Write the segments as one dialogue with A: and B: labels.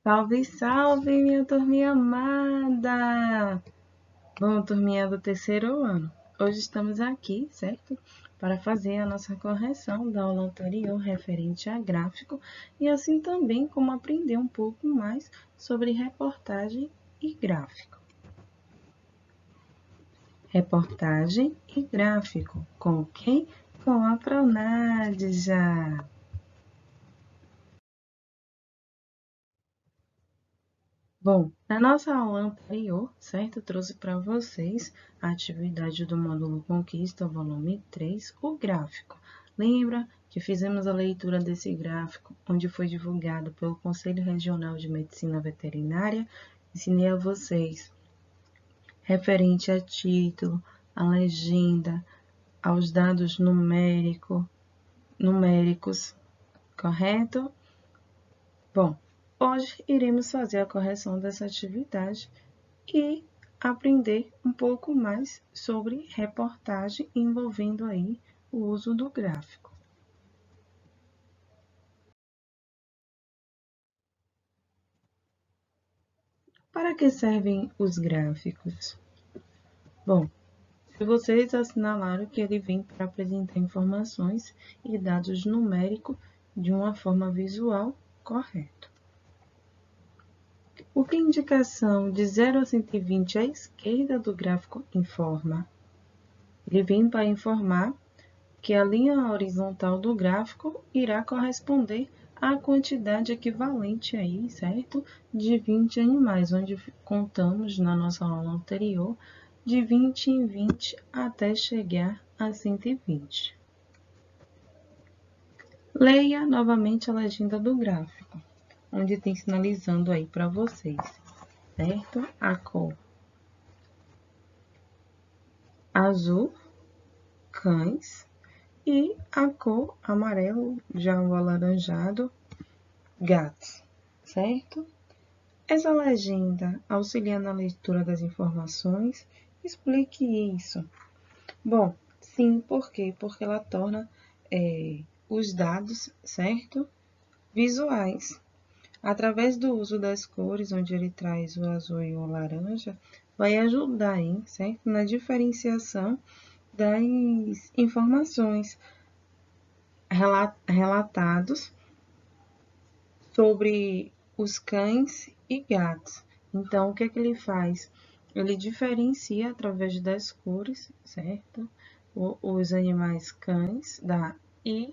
A: Salve, salve, minha turminha amada! Bom, turminha do terceiro ano, hoje estamos aqui, certo? Para fazer a nossa correção da aula anterior referente a gráfico e assim também como aprender um pouco mais sobre reportagem e gráfico. Reportagem e gráfico, com quem? Com a Pronádja! Bom, na nossa aula anterior, certo? Eu trouxe para vocês a atividade do módulo Conquista, volume 3, o gráfico. Lembra que fizemos a leitura desse gráfico, onde foi divulgado pelo Conselho Regional de Medicina Veterinária? Ensinei a vocês referente a título, a legenda, aos dados numéricos, correto? Bom, hoje iremos fazer a correção dessa atividade e aprender um pouco mais sobre reportagem envolvendo aí o uso do gráfico. Para que servem os gráficos? Bom, se vocês assinalaram que ele vem para apresentar informações e dados numéricos de uma forma visual correta. O que a indicação de 0 a 120 à esquerda do gráfico informa? Ele vem para informar que a linha horizontal do gráfico irá corresponder à quantidade equivalente aí, certo? De 20 animais, onde contamos na nossa aula anterior de 20 em 20 até chegar a 120. Leia novamente a legenda do gráfico, onde tem sinalizando aí para vocês, certo? A cor azul, cães, e a cor amarelo, já o alaranjado, gatos, certo? Essa legenda auxilia na leitura das informações. Explique isso. Bom, sim, por quê? Porque ela torna os dados, certo? Visuais. Através do uso das cores, onde ele traz o azul e o laranja, vai ajudar aí, certo? Na diferenciação das informações relatados sobre os cães e gatos. Então, o que é que ele faz? Ele diferencia através das cores, certo? Os animais cães e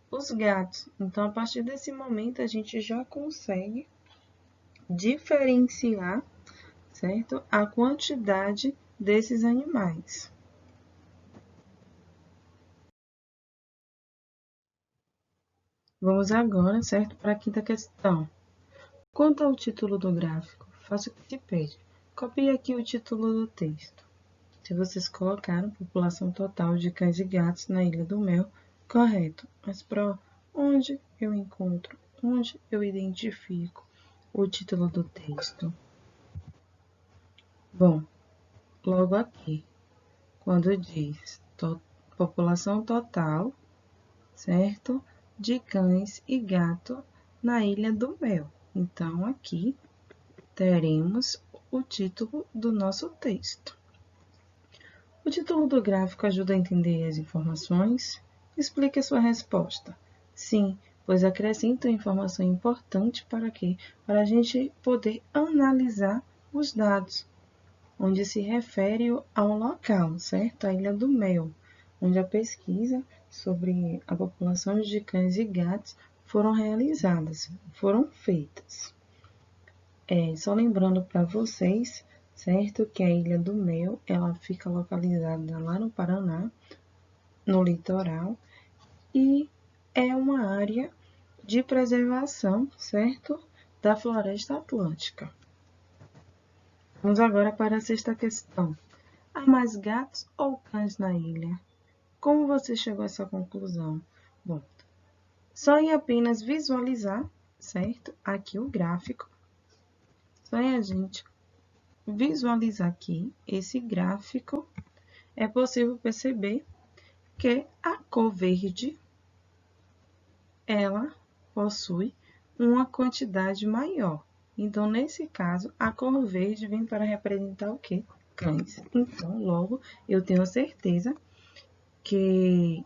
A: os gatos. Então, a partir desse momento, a gente já consegue diferenciar, certo? A quantidade desses animais. Vamos agora, certo, para a quinta questão. Quanto ao título do gráfico, faça o que te pede. Copie aqui o título do texto. Se vocês colocaram população total de cães e gatos na Ilha do Mel, correto. Mas para onde eu encontro, onde eu identifico o título do texto? Bom, logo aqui, quando diz população total, certo? De cães e gato na Ilha do Mel. Então, aqui teremos o título do nosso texto. O título do gráfico ajuda a entender as informações? Explique a sua resposta. Sim, pois acrescenta informação importante para quê? Para a gente poder analisar os dados, onde se refere ao local, certo? A Ilha do Mel, onde a pesquisa sobre a população de cães e gatos foram realizadas, foram feitas. Só lembrando para vocês, certo, que a Ilha do Mel, ela fica localizada lá no Paraná, no litoral, e é uma área de preservação, certo, da floresta atlântica. Vamos agora para a sexta questão. Há mais gatos ou cães na ilha? Como você chegou a essa conclusão? Bom, só em apenas visualizar, certo, aqui o gráfico, só em a gente visualizar aqui esse gráfico, é possível perceber que a cor verde, ela possui uma quantidade maior. Então, nesse caso, a cor verde vem para representar o quê? Cães. Então, logo, eu tenho certeza que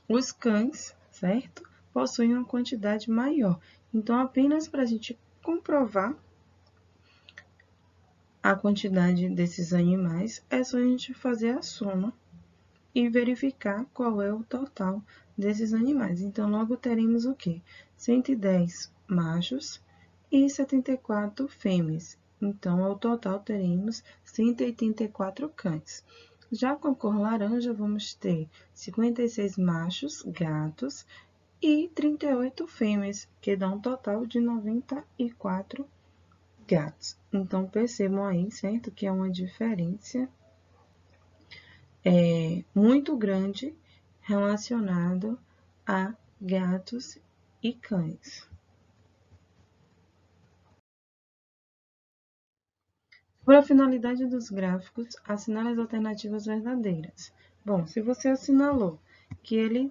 A: os cães, certo? Possuem uma quantidade maior. Então, apenas para a gente comprovar a quantidade desses animais, é só a gente fazer a soma e verificar qual é o total desses animais. Então, logo teremos o quê? 110 machos e 74 fêmeas. Então, ao total, teremos 184 cães. Já com a cor laranja, vamos ter 56 machos, gatos, e 38 fêmeas, que dá um total de 94 gatos. Então, percebam aí, certo? Que é uma diferença muito grande relacionado a gatos e cães. Para a finalidade dos gráficos, assinale as alternativas verdadeiras. Bom, se você assinalou que ele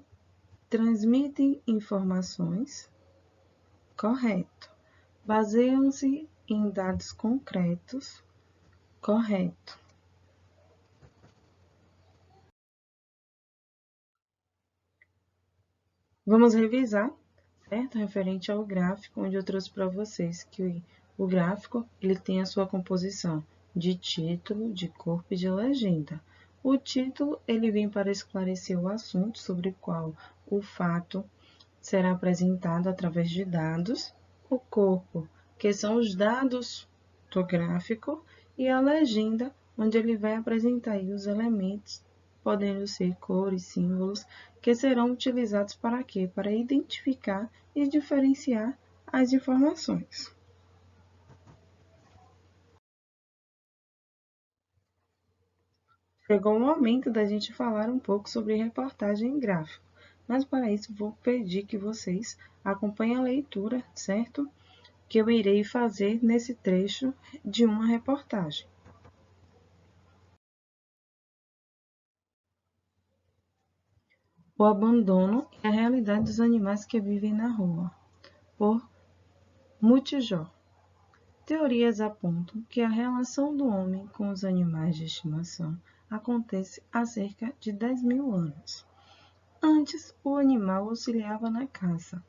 A: transmite informações, correto. Baseiam-se em dados concretos, correto. Vamos revisar, certo? Referente ao gráfico, onde eu trouxe para vocês que o gráfico ele tem a sua composição de título, de corpo e de legenda. O título ele vem para esclarecer o assunto sobre o qual o fato será apresentado através de dados, o corpo, que são os dados do gráfico, e a legenda, onde ele vai apresentar aí os elementos, podendo ser cores, símbolos, que serão utilizados para quê? Para identificar e diferenciar as informações. Chegou o momento da gente falar um pouco sobre reportagem gráfica, mas para isso vou pedir que vocês acompanhem a leitura, certo? Que eu irei fazer nesse trecho de uma reportagem. O abandono e a realidade dos animais que vivem na rua, por Mutijó. Teorias apontam que a relação do homem com os animais de estimação acontece há cerca de 10.000 anos. Antes, o animal auxiliava na caça.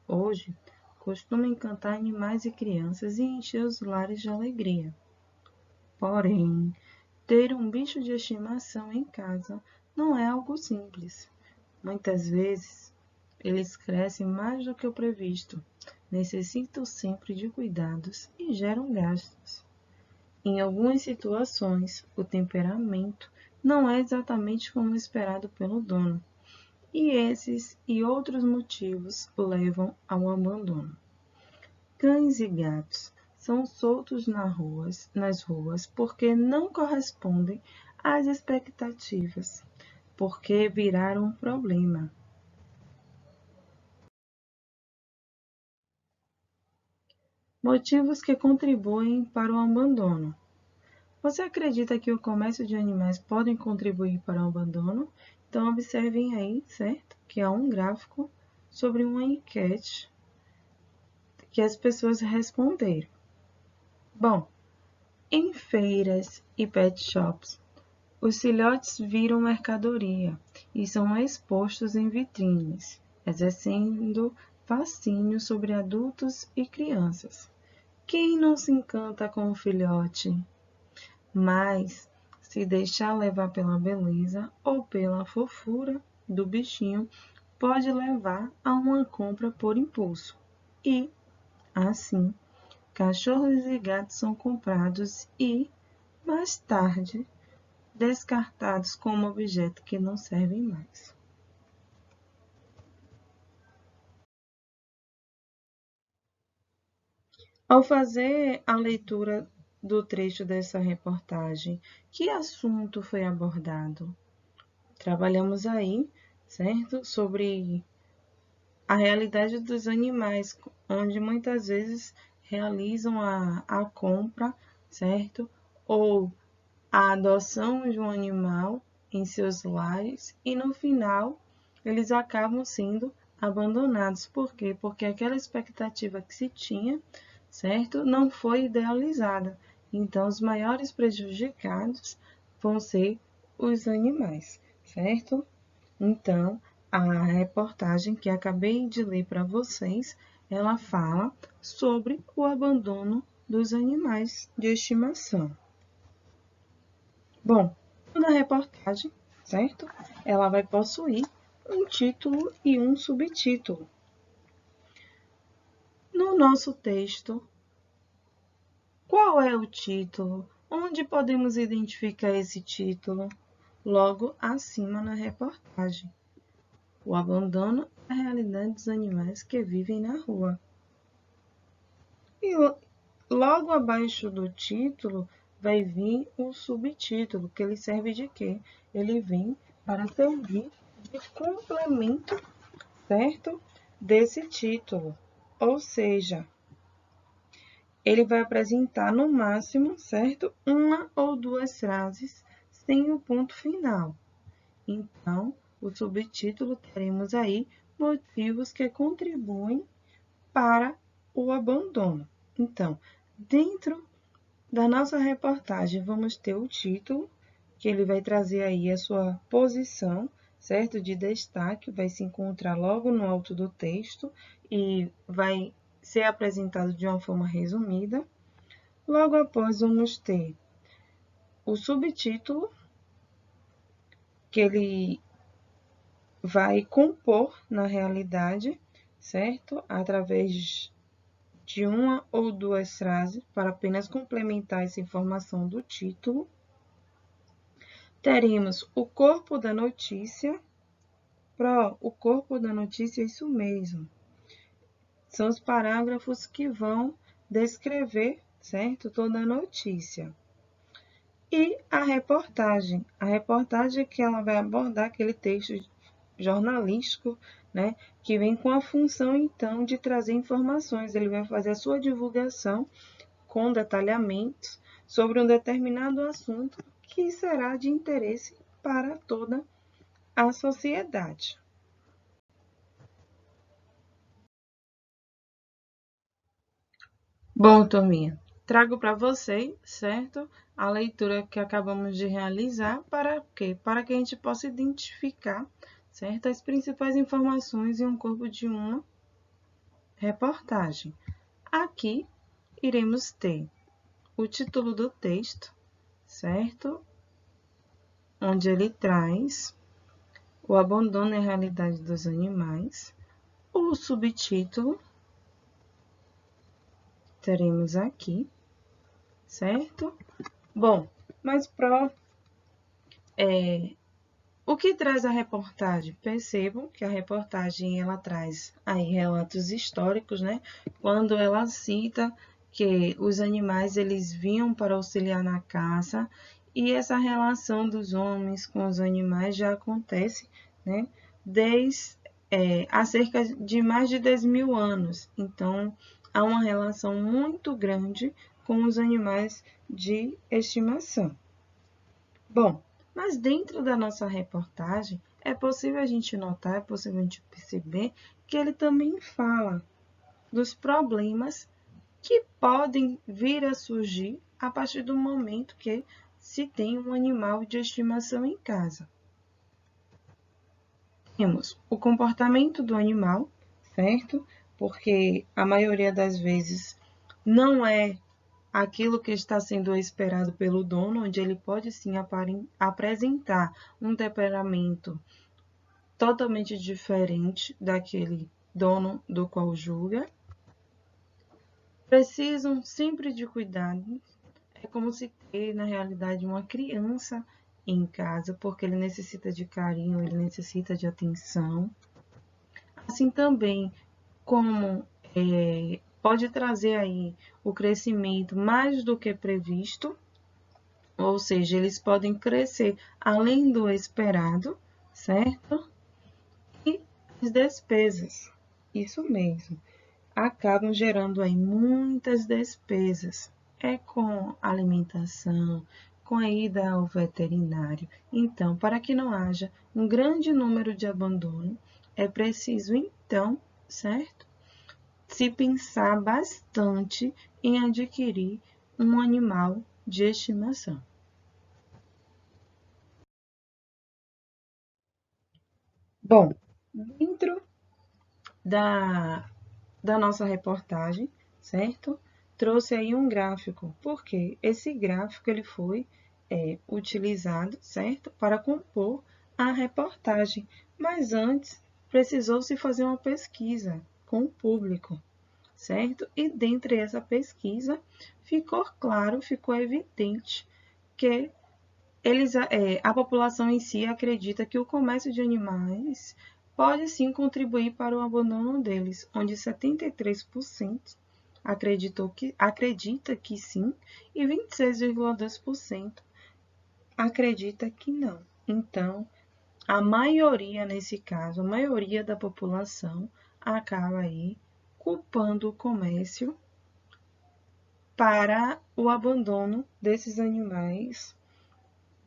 A: Hoje, costuma encantar animais e crianças e encher os lares de alegria. Porém, ter um bicho de estimação em casa não é algo simples. Muitas vezes, eles crescem mais do que o previsto, necessitam sempre de cuidados e geram gastos. Em algumas situações, o temperamento não é exatamente como esperado pelo dono, e esses e outros motivos levam ao abandono. Cães e gatos são soltos nas ruas porque não correspondem às expectativas, porque viraram um problema. Motivos que contribuem para o abandono. Você acredita que o comércio de animais pode contribuir para o abandono? Então, observem aí, certo? Que há um gráfico sobre uma enquete que as pessoas responderam. Bom, em feiras e pet shops, os filhotes viram mercadoria e são expostos em vitrines, exercendo fascínio sobre adultos e crianças. Quem não se encanta com o filhote? Mas, se deixar levar pela beleza ou pela fofura do bichinho, pode levar a uma compra por impulso. E, assim, cachorros e gatos são comprados e, mais tarde, descartados como objeto que não servem mais. Ao fazer a leitura do trecho dessa reportagem, que assunto foi abordado? Trabalhamos aí, certo? Sobre a realidade dos animais, onde muitas vezes realizam a compra, certo? Ou a adoção de um animal em seus lares e no final eles acabam sendo abandonados. Por quê? Porque aquela expectativa que se tinha, certo? Não foi idealizada. Então, os maiores prejudicados vão ser os animais, certo? Então, a reportagem que acabei de ler para vocês, ela fala sobre o abandono dos animais de estimação. Bom, toda reportagem, certo? Ela vai possuir um título e um subtítulo. No nosso texto, qual é o título? Onde podemos identificar esse título? Logo acima na reportagem. O abandono é a realidade dos animais que vivem na rua. E logo abaixo do título vai vir o subtítulo, que ele serve de quê? Ele vem para servir de complemento, certo? Desse título. Ou seja, ele vai apresentar no máximo, certo? Uma ou duas frases sem o ponto final. Então, o subtítulo teremos aí motivos que contribuem para o abandono. Então, dentro da nossa reportagem, vamos ter o título, que ele vai trazer aí a sua posição, certo? De destaque, vai se encontrar logo no alto do texto e vai ser apresentado de uma forma resumida. Logo após, vamos ter o subtítulo, que ele vai compor na realidade, certo? Através de uma ou duas frases para apenas complementar essa informação do título. Teremos o corpo da notícia. O corpo da notícia é isso mesmo. São os parágrafos que vão descrever, certo? Toda a notícia. E a reportagem. A reportagem é que ela vai abordar aquele texto jornalístico, né, que vem com a função, então, de trazer informações. Ele vai fazer a sua divulgação com detalhamentos sobre um determinado assunto que será de interesse para toda a sociedade. Bom, turminha, trago para vocês, certo? A leitura que acabamos de realizar para quê? Para que a gente possa identificar, certo? As principais informações em um corpo de uma reportagem. Aqui iremos ter o título do texto, certo? Onde ele traz o abandono e a realidade dos animais. O subtítulo teremos aqui, certo? Bom, mas o que traz a reportagem? Percebam que a reportagem ela traz aí relatos históricos, né? Quando ela cita que os animais eles vinham para auxiliar na caça e essa relação dos homens com os animais já acontece, né? Desde há cerca de mais de 10.000 anos. Então, há uma relação muito grande com os animais de estimação. Bom, mas dentro da nossa reportagem, é possível a gente notar, é possível a gente perceber que ele também fala dos problemas que podem vir a surgir a partir do momento que se tem um animal de estimação em casa. Temos o comportamento do animal, certo? Porque a maioria das vezes não é aquilo que está sendo esperado pelo dono, onde ele pode sim apresentar um temperamento totalmente diferente daquele dono do qual julga. Precisam sempre de cuidado. É como se ter, na realidade, uma criança em casa, porque ele necessita de carinho, ele necessita de atenção. Assim também como pode trazer aí o crescimento mais do que previsto, ou seja, eles podem crescer além do esperado, certo? E as despesas, isso mesmo, acabam gerando aí muitas despesas. É com alimentação, com a ida ao veterinário. Então, para que não haja um grande número de abandono, é preciso, então, certo? se pensar bastante em adquirir um animal de estimação. Bom, dentro da nossa reportagem, certo? Trouxe aí um gráfico, porque esse gráfico ele foi utilizado, certo? Para compor a reportagem, mas antes precisou-se fazer uma pesquisa com o público, certo? E dentre essa pesquisa ficou claro, ficou evidente que a população em si acredita que o comércio de animais pode sim contribuir para o abandono deles, onde 73% acredita que sim e 26,2% acredita que não. Então, a maioria, nesse caso, a maioria da população acaba aí culpando o comércio para o abandono desses animais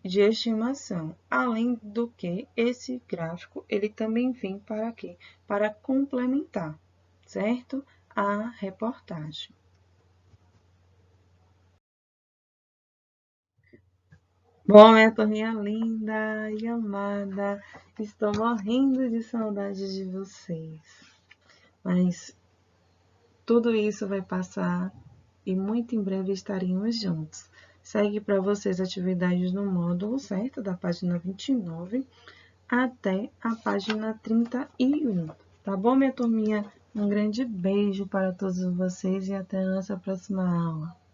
A: de estimação. Além do que, esse gráfico ele também vem para quê? Para complementar, certo? A reportagem. Bom, minha turminha linda e amada, estou morrendo de saudade de vocês. Mas tudo isso vai passar e muito em breve estaremos juntos. Segue para vocês atividades no módulo, certo? Da página 29 até a página 31. Tá bom, minha turminha? Um grande beijo para todos vocês e até a nossa próxima aula.